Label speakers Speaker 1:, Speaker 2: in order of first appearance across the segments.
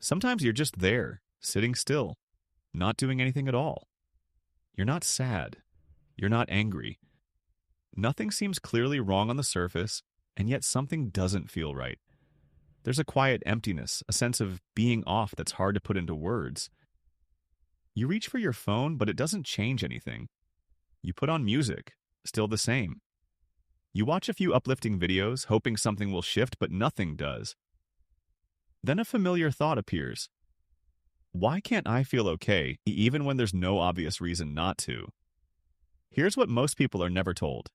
Speaker 1: Sometimes you're just there, sitting still, not doing anything at all. You're not sad. You're not angry. Nothing seems clearly wrong on the surface, and yet something doesn't feel right. There's a quiet emptiness, a sense of being off that's hard to put into words. You reach for your phone, but it doesn't change anything. You put on music, still the same. You watch a few uplifting videos, hoping something will shift, but nothing does. Then a familiar thought appears. Why can't I feel okay, even when there's no obvious reason not to? Here's what most people are never told.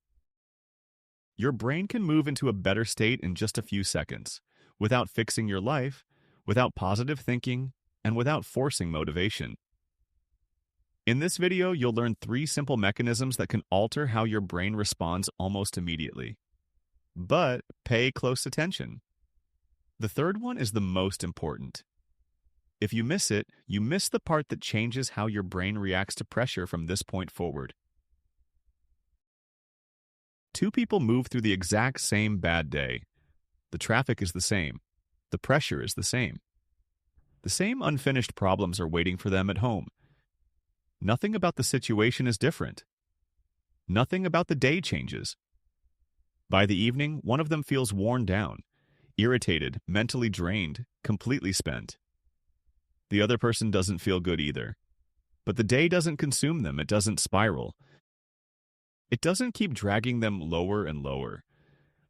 Speaker 1: Your brain can move into a better state in just a few seconds, without fixing your life, without positive thinking, and without forcing motivation. In this video, you'll learn 3 simple mechanisms that can alter how your brain responds almost immediately. But pay close attention. The third one is the most important. If you miss it, you miss the part that changes how your brain reacts to pressure from this point forward. 2 people move through the exact same bad day. The traffic is the same. The pressure is the same. The same unfinished problems are waiting for them at home. Nothing about the situation is different. Nothing about the day changes. By the evening, one of them feels worn down, irritated, mentally drained, completely spent. The other person doesn't feel good either. But the day doesn't consume them, it doesn't spiral. It doesn't keep dragging them lower and lower.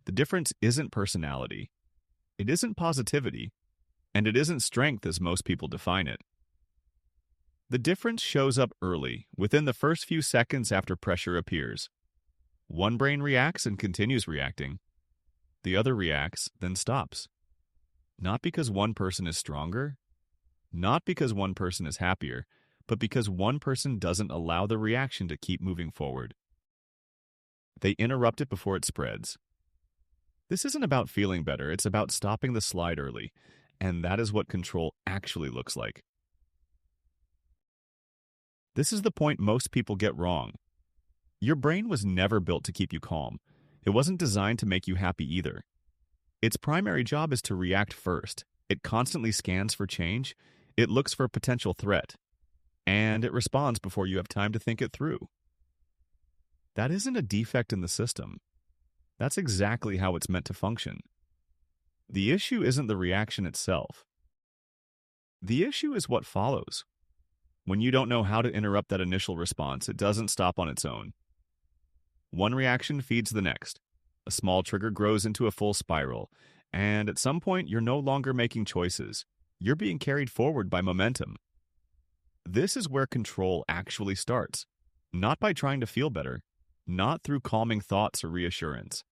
Speaker 1: The difference isn't personality. It isn't positivity. And it isn't strength as most people define it. The difference shows up early, within the first few seconds after pressure appears. One brain reacts and continues reacting. The other reacts, then stops. Not because one person is stronger, not because one person is happier, but because one person doesn't allow the reaction to keep moving forward. They interrupt it before it spreads. This isn't about feeling better, it's about stopping the slide early, and that is what control actually looks like. This is the point most people get wrong. Your brain was never built to keep you calm. It wasn't designed to make you happy either. Its primary job is to react first. It constantly scans for change. It looks for a potential threat. And it responds before you have time to think it through. That isn't a defect in the system. That's exactly how it's meant to function. The issue isn't the reaction itself. The issue is what follows. When you don't know how to interrupt that initial response, it doesn't stop on its own. One reaction feeds the next. A small trigger grows into a full spiral, and at some point, you're no longer making choices. You're being carried forward by momentum. This is where control actually starts, not by trying to feel better, not through calming thoughts or reassurance.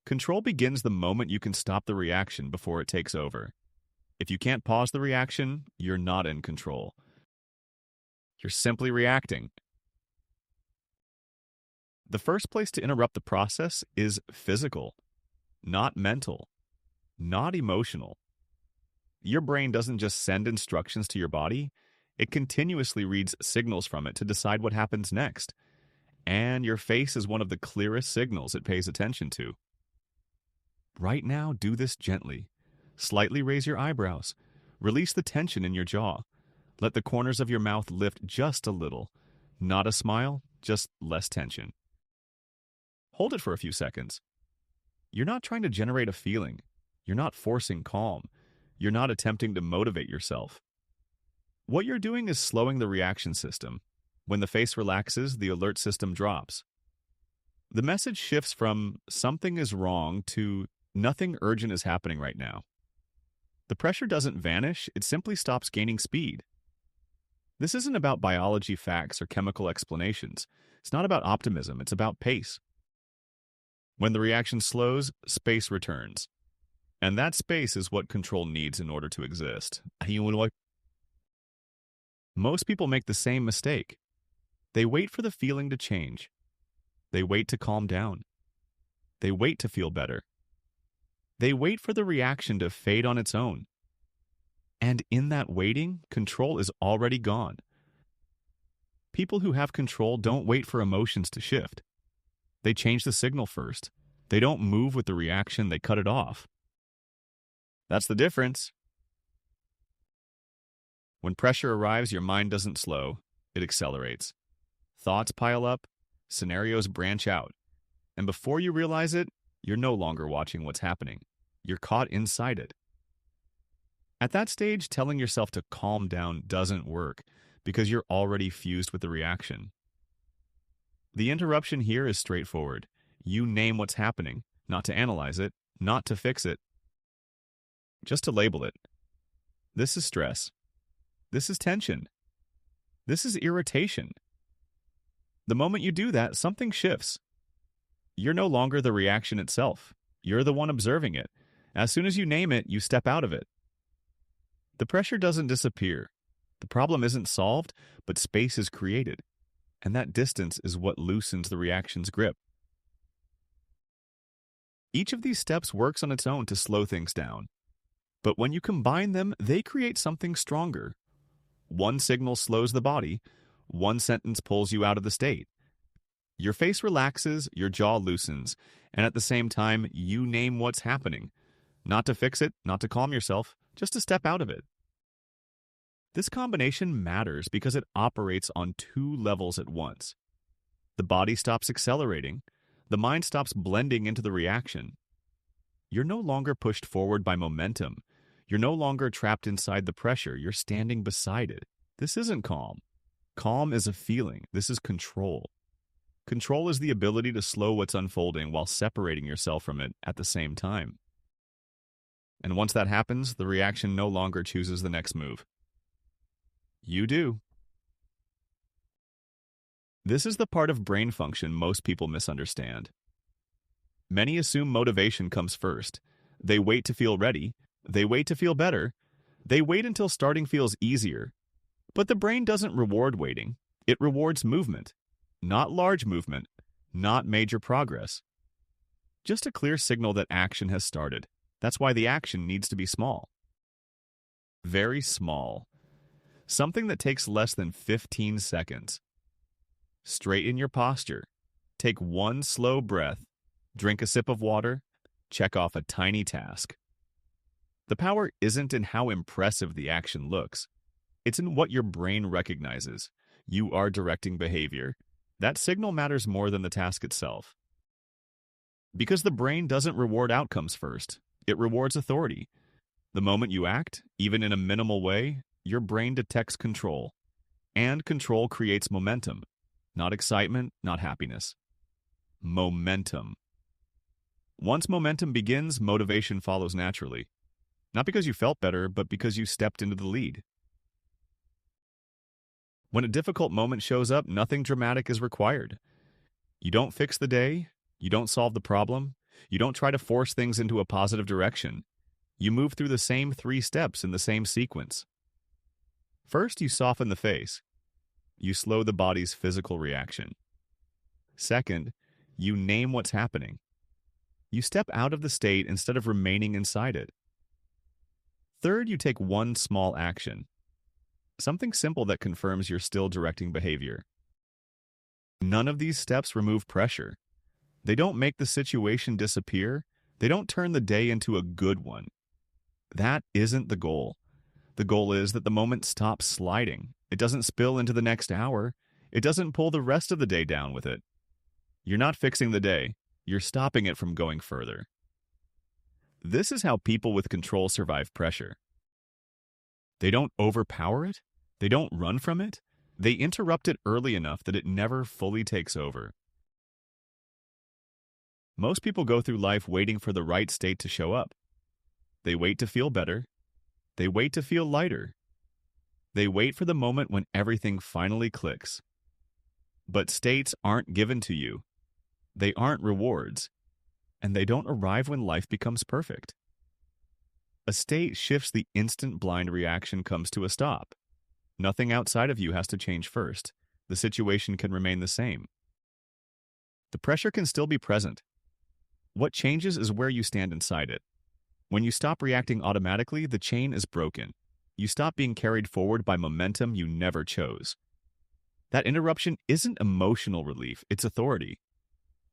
Speaker 1: Control begins the moment you can stop the reaction before it takes over. If you can't pause the reaction, you're not in control. You're simply reacting. The first place to interrupt the process is physical, not mental, not emotional. Your brain doesn't just send instructions to your body, it continuously reads signals from it to decide what happens next. And your face is one of the clearest signals it pays attention to. Right now, do this gently. Slightly raise your eyebrows. Release the tension in your jaw. Let the corners of your mouth lift just a little. Not a smile, just less tension. Hold it for a few seconds. You're not trying to generate a feeling. You're not forcing calm. You're not attempting to motivate yourself. What you're doing is slowing the reaction system. When the face relaxes, the alert system drops. The message shifts from something is wrong to nothing urgent is happening right now. The pressure doesn't vanish, it simply stops gaining speed. This isn't about biology facts or chemical explanations. It's not about optimism, it's about pace. When the reaction slows, space returns. And that space is what control needs in order to exist. Most people make the same mistake. They wait for the feeling to change. They wait to calm down. They wait to feel better. They wait for the reaction to fade on its own. And in that waiting, control is already gone. People who have control don't wait for emotions to shift. They change the signal first. They don't move with the reaction, they cut it off. That's the difference. When pressure arrives, your mind doesn't slow, it accelerates. Thoughts pile up, scenarios branch out, and before you realize it, you're no longer watching what's happening. You're caught inside it. At that stage, telling yourself to calm down doesn't work because you're already fused with the reaction. The interruption here is straightforward. You name what's happening, not to analyze it, not to fix it, just to label it. This is stress. This is tension. This is irritation. The moment you do that, something shifts. You're no longer the reaction itself. You're the one observing it. As soon as you name it, you step out of it. The pressure doesn't disappear. The problem isn't solved, but space is created. And that distance is what loosens the reaction's grip. Each of these steps works on its own to slow things down. But when you combine them, they create something stronger. One signal slows the body. One sentence pulls you out of the state. Your face relaxes, your jaw loosens, and at the same time, you name what's happening. Not to fix it, not to calm yourself, just to step out of it. This combination matters because it operates on two levels at once. The body stops accelerating. The mind stops blending into the reaction. You're no longer pushed forward by momentum. You're no longer trapped inside the pressure. You're standing beside it. This isn't calm. Calm is a feeling. This is control. Control is the ability to slow what's unfolding while separating yourself from it at the same time. And once that happens, the reaction no longer chooses the next move. You do. This is the part of brain function most people misunderstand. Many assume motivation comes first. They wait to feel ready. They wait to feel better. They wait until starting feels easier. But the brain doesn't reward waiting. It rewards movement. Not large movement. Not major progress. Just a clear signal that action has started. That's why the action needs to be small. Very small. Something that takes less than 15 seconds. Straighten your posture. Take one slow breath. Drink a sip of water. Check off a tiny task. The power isn't in how impressive the action looks. It's in what your brain recognizes. You are directing behavior. That signal matters more than the task itself. Because the brain doesn't reward outcomes first. It rewards authority. The moment you act, even in a minimal way, your brain detects control. And control creates momentum. Not excitement, not happiness. Momentum. Once momentum begins, motivation follows naturally. Not because you felt better, but because you stepped into the lead. When a difficult moment shows up, nothing dramatic is required. You don't fix the day. You don't solve the problem. You don't try to force things into a positive direction. You move through the same 3 steps in the same sequence. First, you soften the face. You slow the body's physical reaction. Second, you name what's happening. You step out of the state instead of remaining inside it. Third, you take one small action. Something simple that confirms you're still directing behavior. None of these steps remove pressure. They don't make the situation disappear. They don't turn the day into a good one. That isn't the goal. The goal is that the moment stops sliding. It doesn't spill into the next hour. It doesn't pull the rest of the day down with it. You're not fixing the day. You're stopping it from going further. This is how people with control survive pressure. They don't overpower it. They don't run from it. They interrupt it early enough that it never fully takes over. Most people go through life waiting for the right state to show up. They wait to feel better. They wait to feel lighter. They wait for the moment when everything finally clicks. But states aren't given to you. They aren't rewards. And they don't arrive when life becomes perfect. A state shifts the instant blind reaction comes to a stop. Nothing outside of you has to change first. The situation can remain the same. The pressure can still be present. What changes is where you stand inside it. When you stop reacting automatically, the chain is broken. You stop being carried forward by momentum you never chose. That interruption isn't emotional relief, it's authority.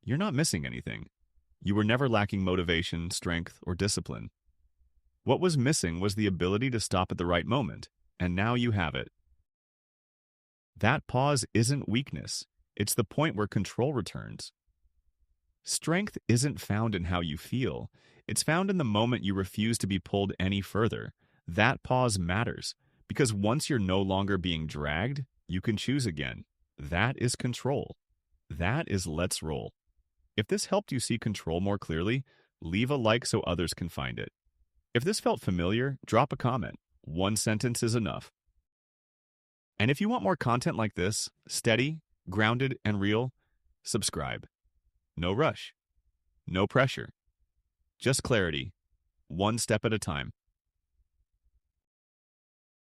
Speaker 1: You're not missing anything. You were never lacking motivation, strength, or discipline. What was missing was the ability to stop at the right moment, and now you have it. That pause isn't weakness. It's the point where control returns. Strength isn't found in how you feel. It's found in the moment you refuse to be pulled any further. That pause matters, because once you're no longer being dragged, you can choose again. That is control. That is let's roll. If this helped you see control more clearly, leave a like so others can find it. If this felt familiar, drop a comment. One sentence is enough. And if you want more content like this, steady, grounded, and real, subscribe. No rush. No pressure. Just clarity. One step at a time.